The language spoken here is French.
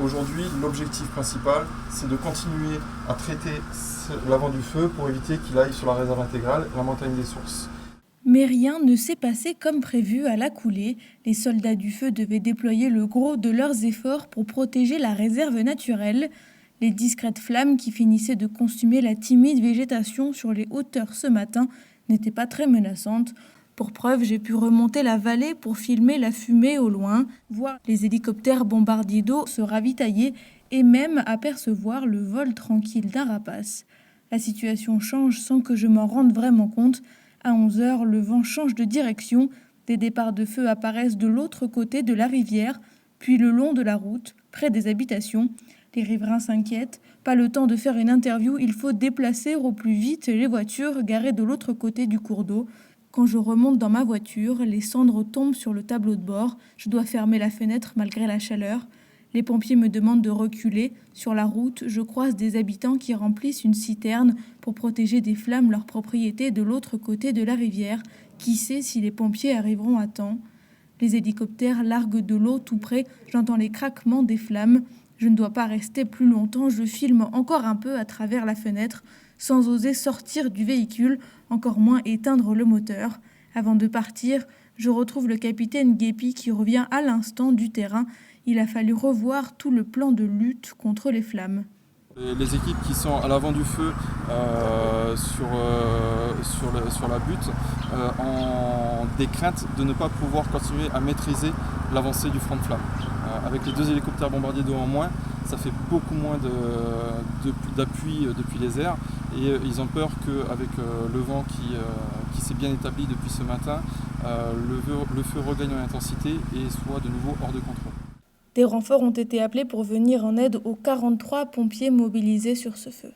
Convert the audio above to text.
Aujourd'hui, l'objectif principal, c'est de continuer à traiter l'avant du feu pour éviter qu'il aille sur la réserve intégrale, la montagne des sources. Mais rien ne s'est passé comme prévu à la coulée. Les soldats du feu devaient déployer le gros de leurs efforts pour protéger la réserve naturelle. Les discrètes flammes qui finissaient de consumer la timide végétation sur les hauteurs ce matin n'étaient pas très menaçantes. Pour preuve, j'ai pu remonter la vallée pour filmer la fumée au loin, voir les hélicoptères bombardiers d'eau se ravitailler et même apercevoir le vol tranquille d'un rapace. La situation change sans que je m'en rende vraiment compte. À 11 heures, le vent change de direction. Des départs de feu apparaissent de l'autre côté de la rivière, puis le long de la route, près des habitations. Les riverains s'inquiètent. Pas le temps de faire une interview, il faut déplacer au plus vite les voitures garées de l'autre côté du cours d'eau. Quand je remonte dans ma voiture, les cendres tombent sur le tableau de bord. Je dois fermer la fenêtre malgré la chaleur. Les pompiers me demandent de reculer. Sur la route, je croise des habitants qui remplissent une citerne pour protéger des flammes leur propriété de l'autre côté de la rivière. Qui sait si les pompiers arriveront à temps? Les hélicoptères larguent de l'eau tout près. J'entends les craquements des flammes. Je ne dois pas rester plus longtemps. Je filme encore un peu à travers la fenêtre, sans oser sortir du véhicule, encore moins éteindre le moteur. Avant de partir, je retrouve le capitaine Guépi qui revient à l'instant du terrain. Il a fallu revoir tout le plan de lutte contre les flammes. Les équipes qui sont à l'avant du feu sur la butte ont des craintes de ne pas pouvoir continuer à maîtriser l'avancée du front de flamme. Avec les 2 hélicoptères bombardiers d'eau en moins, ça fait beaucoup moins d'appui depuis les airs et ils ont peur qu'avec le vent qui s'est bien établi depuis ce matin, le feu regagne en intensité et soit de nouveau hors de contrôle. Des renforts ont été appelés pour venir en aide aux 43 pompiers mobilisés sur ce feu.